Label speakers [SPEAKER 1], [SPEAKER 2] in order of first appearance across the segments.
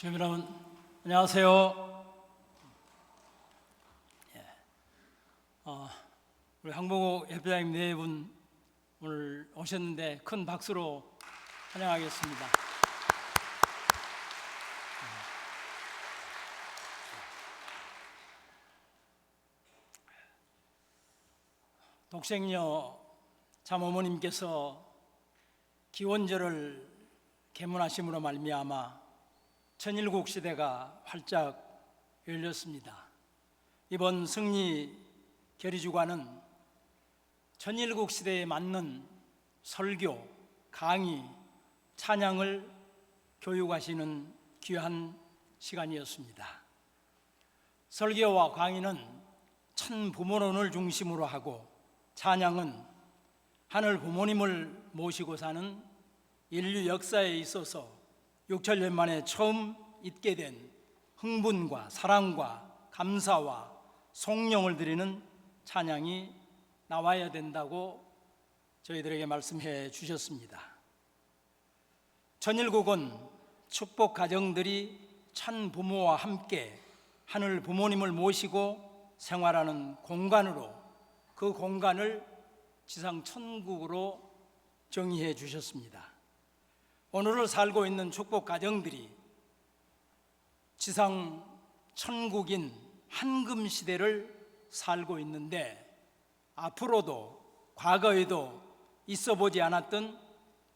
[SPEAKER 1] 시민 여러분, 안녕하세요. 우리 황봉호 협회장님 네 분 오늘 오셨는데 큰 박수로 환영하겠습니다. 독생녀 참 어머님께서 기원절을 계문하심으로 말미암아 천일국 시대가 활짝 열렸습니다. 이번 승리 결의주간은 천일국 시대에 맞는 설교, 강의, 찬양을 교육하시는 귀한 시간이었습니다. 설교와 강의는 천부모론을 중심으로 하고, 찬양은 하늘 부모님을 모시고 사는 인류 역사에 있어서 6천년 만에 처음 있게 된 흥분과 사랑과 감사와 송영을 드리는 찬양이 나와야 된다고 저희들에게 말씀해 주셨습니다. 천일국은 축복 가정들이 천 부모와 함께 하늘 부모님을 모시고 생활하는 공간으로, 그 공간을 지상 천국으로 정의해 주셨습니다. 오늘을 살고 있는 축복 가정들이 지상 천국인 황금 시대를 살고 있는데, 앞으로도 과거에도 있어 보지 않았던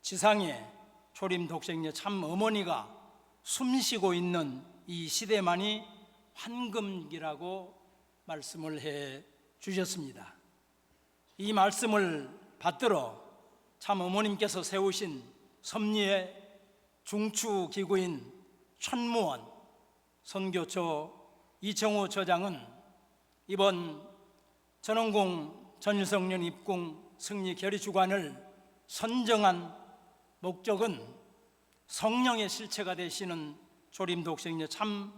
[SPEAKER 1] 지상의 초림 독생녀 참 어머니가 숨쉬고 있는 이 시대만이 황금기라고 말씀을 해 주셨습니다. 이 말씀을 받들어 참 어머님께서 세우신 섭리의 중추기구인 천무원 선교처 이청호 처장은 이번 전원공 전일성년 입궁 승리 결의주간을 선정한 목적은 성령의 실체가 되시는 초림 독생녀 참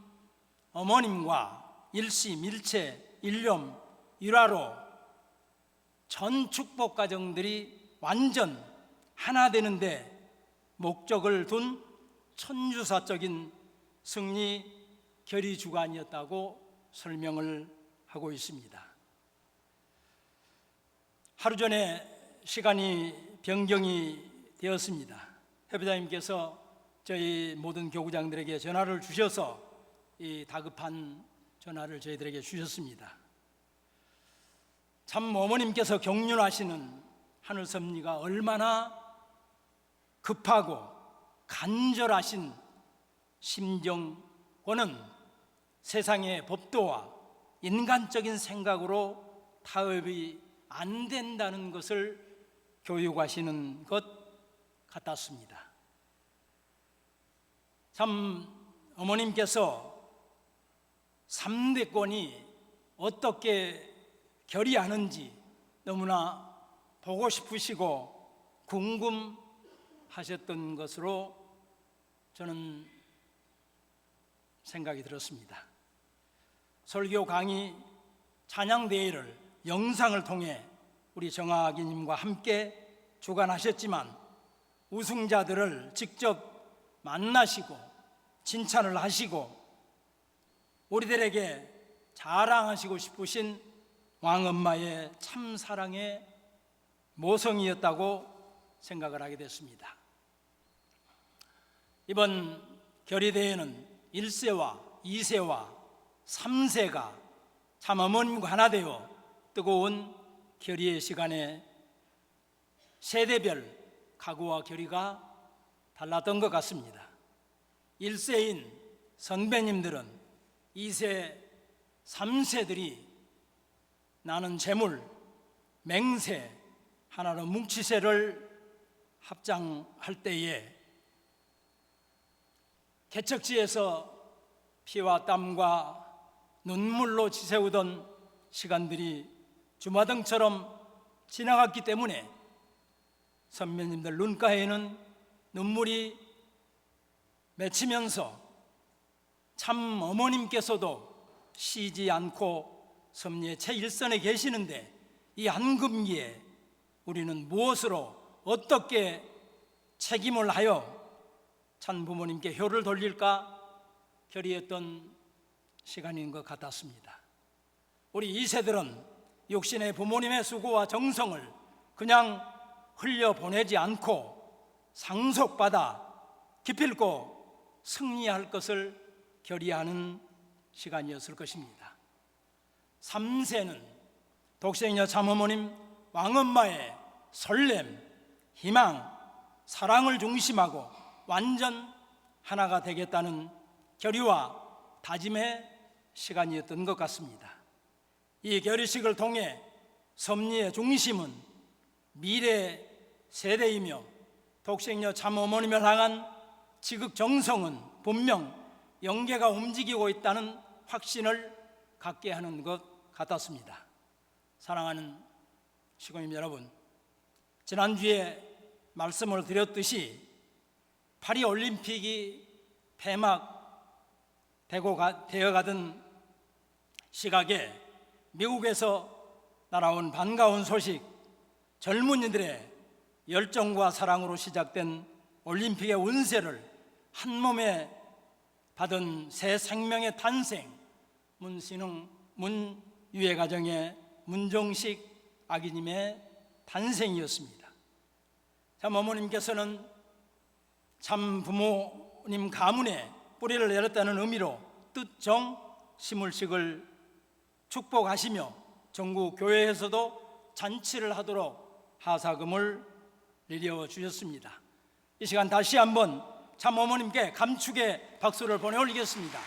[SPEAKER 1] 어머님과 일심일체 일념 일화로 전 축복 가정들이 완전 하나 되는데 목적을 둔 천주사적인 승리 결의주간이었다고 설명을 하고 있습니다. 하루 전에 시간이 변경이 되었습니다. 협회장님께서 저희 모든 교구장들에게 전화를 주셔서 이 다급한 전화를 저희들에게 주셨습니다. 참 어머님께서 경륜하시는 하늘 섭리가 얼마나 급하고 간절하신 심정과는 세상의 법도와 인간적인 생각으로 타협이 안 된다는 것을 교육하시는 것 같았습니다. 참 어머님께서 3대권이 어떻게 결의하는지 너무나 보고 싶으시고 궁금하셨던 것으로 저는 생각이 들었습니다. 설교 강의 찬양대회를 영상을 통해 우리 정학이님과 함께 주관하셨지만 우승자들을 직접 만나시고 칭찬을 하시고 우리들에게 자랑하시고 싶으신 왕엄마의 참사랑의 모성이었다고 생각을 하게 됐습니다. 이번 결의대회는 1세와 2세와 3세가 참 어머님과 하나 되어 뜨거운 결의의 시간에 세대별 각오와 결의가 달랐던 것 같습니다. 1세인 선배님들은 2세, 3세들이 나는 재물, 맹세, 하나로 뭉치세를 합장할 때에 개척지에서 피와 땀과 눈물로 지새우던 시간들이 주마등처럼 지나갔기 때문에 선배님들 눈가에는 눈물이 맺히면서 참 어머님께서도 쉬지 않고 섭리의 최일선에 계시는데 이 한금기에 우리는 무엇으로 어떻게 책임을 하여 참 부모님께 효를 돌릴까 결의했던 시간인 것 같았습니다. 우리 2세들은 육신의 부모님의 수고와 정성을 그냥 흘려보내지 않고 상속받아 기필코 승리할 것을 결의하는 시간이었을 것입니다. 3세는 독생녀 참어머님 왕엄마의 설렘, 희망, 사랑을 중심하고 완전 하나가 되겠다는 결의와 다짐의 시간이었던 것 같습니다. 이 결의식을 통해 섭리의 중심은 미래 세대이며 독생녀 참어머님을 향한 지극정성은 분명 영계가 움직이고 있다는 확신을 갖게 하는 것 같았습니다. 사랑하는 시고님 여러분, 지난주에 말씀을 드렸듯이 파리올림픽이 되어가던 시각에 미국에서 날아온 반가운 소식, 젊은이들의 열정과 사랑으로 시작된 올림픽의 운세를 한몸에 받은 새 생명의 탄생, 문유해 가정의 문종식 아기님의 탄생이었습니다. 참 어머님께서는 참 부모님 가문에 뿌리를 내렸다는 의미로 뜻정 시물식을 축복하시며 전국 교회에서도 잔치를 하도록 하사금을 내려주셨습니다. 이 시간 다시 한번 참 어머님께 감축의 박수를 보내 올리겠습니다.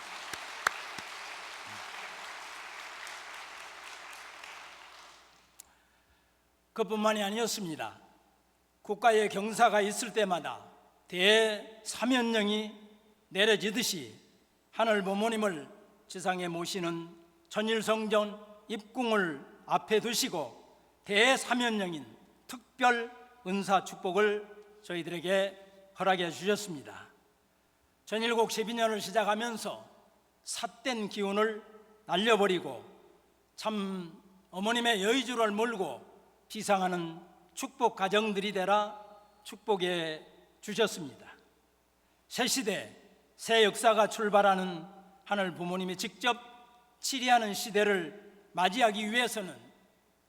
[SPEAKER 1] 그뿐만이 아니었습니다. 국가의 경사가 있을 때마다 대사면령이 내려지듯이 하늘 부모님을 지상에 모시는 전일성전 입궁을 앞에 두시고 대사면령인 특별 은사 축복을 저희들에게 허락해 주셨습니다. 전일국 12년을 시작하면서 삿된 기운을 날려버리고 참 어머님의 여의주를 몰고 비상하는 축복 가정들이 되라 축복해 주셨습니다. 새 시대, 새 역사가 출발하는 하늘 부모님이 직접 치리하는 시대를 맞이하기 위해서는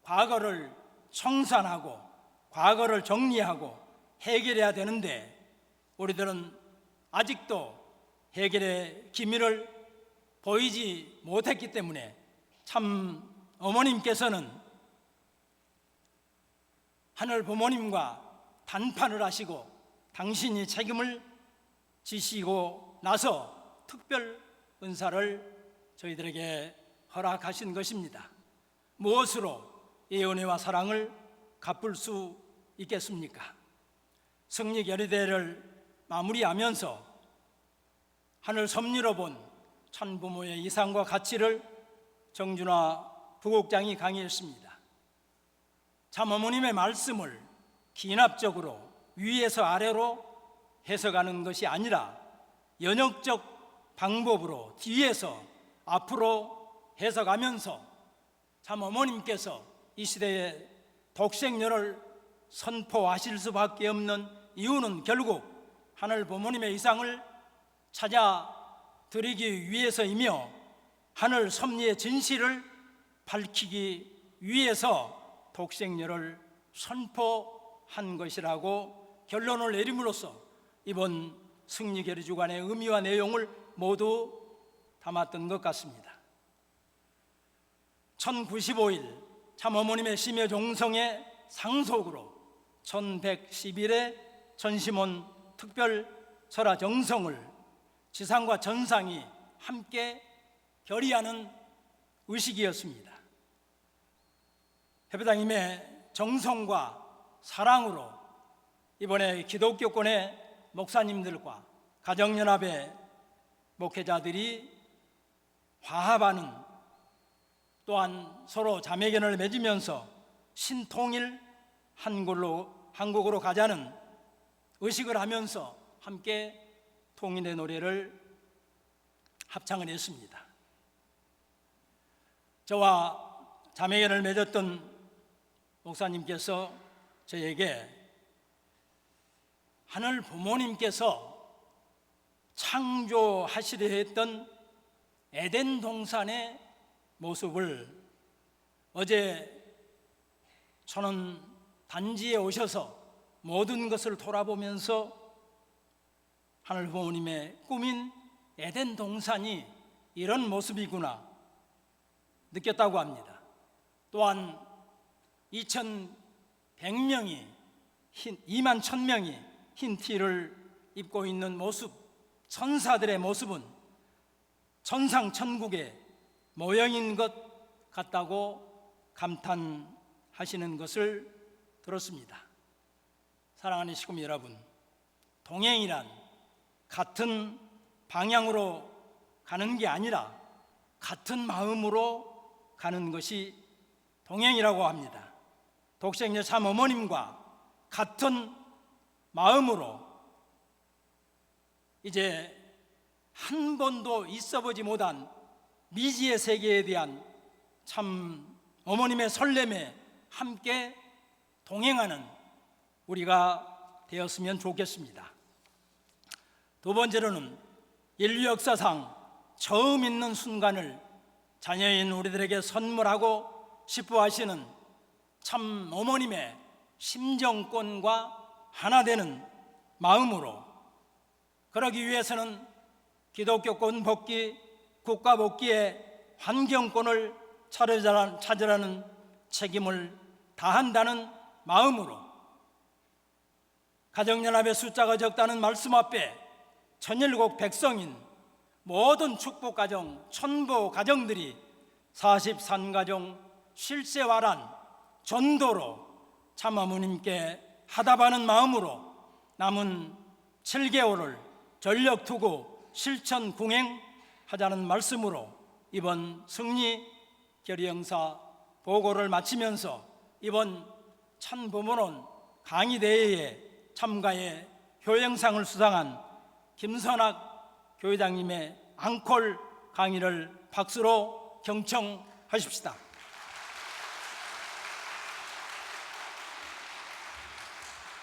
[SPEAKER 1] 과거를 청산하고 과거를 정리하고 해결해야 되는데 우리들은 아직도 해결의 기미를 보이지 못했기 때문에 참 어머님께서는 하늘 부모님과 단판을 하시고 당신이 책임을 지시고 나서 특별 은사를 저희들에게 허락하신 것입니다. 무엇으로 이 은혜와 사랑을 갚을 수 있겠습니까? 승리 결의대를 마무리하면서 하늘 섭리로 본 천부모의 이상과 가치를 정준하 부국장이 강의했습니다. 참 어머님의 말씀을 기납적으로 위에서 아래로 해석하는 것이 아니라 연역적 방법으로 뒤에서 앞으로 해석하면서 참 어머님께서 이 시대에 독생녀를 선포하실 수밖에 없는 이유는 결국 하늘 부모님의 이상을 찾아 드리기 위해서이며 하늘 섭리의 진실을 밝히기 위해서 독생녀를 선포한 것이라고 결론을 내림으로써 이번 승리결의 주간의 의미와 내용을 모두 담았던 것 같습니다. 1095일 참 어머님의 심여 종성의 상속으로 1111의 전시몬 특별 설화 정성을 지상과 전상이 함께 결의하는 의식이었습니다. 협회장님의 정성과 사랑으로 이번에 기독교권의 목사님들과 가정연합의 목회자들이 화합하는, 또한 서로 자매견을 맺으면서 신통일 한국으로 가자는 의식을 하면서 함께 통일의 노래를 합창을 했습니다. 저와 자매견을 맺었던 목사님께서 저에게 하늘 부모님께서 창조하시려 했던 에덴 동산의 모습을 어제 저는 단지에 오셔서 모든 것을 돌아보면서 하늘 부모님의 꾸민 에덴 동산이 이런 모습이구나 느꼈다고 합니다. 또한 2,100명이 21,000명이 흰 티를 입고 있는 모습, 천사들의 모습은 천상천국의 모형인 것 같다고 감탄하시는 것을 들었습니다. 사랑하는 식구 여러분, 동행이란 같은 방향으로 가는 게 아니라 같은 마음으로 가는 것이 동행이라고 합니다. 독생자 참 어머님과 같은 마음으로 이제 한 번도 있어보지 못한 미지의 세계에 대한 참 어머님의 설렘에 함께 동행하는 우리가 되었으면 좋겠습니다. 두 번째로는 인류 역사상 처음 있는 순간을 자녀인 우리들에게 선물하고 싶어 하시는 참 어머님의 심정권과 하나 되는 마음으로, 그러기 위해서는 기독교권 복귀, 국가 복귀의 환경권을 찾으라는 책임을 다한다는 마음으로, 가정연합의 숫자가 적다는 말씀 앞에 천일국 백성인 모든 축복가정, 천보가정들이 43가정 실세화란 전도로 참 어머님께 하답하는 마음으로 남은 7개월을 전력 투구 실천 궁행하자는 말씀으로 이번 승리 결의형사 보고를 마치면서 이번 찬부모론 강의대회에 참가해 효영상을 수상한 김선학 교회장님의 앙콜 강의를 박수로 경청하십시다.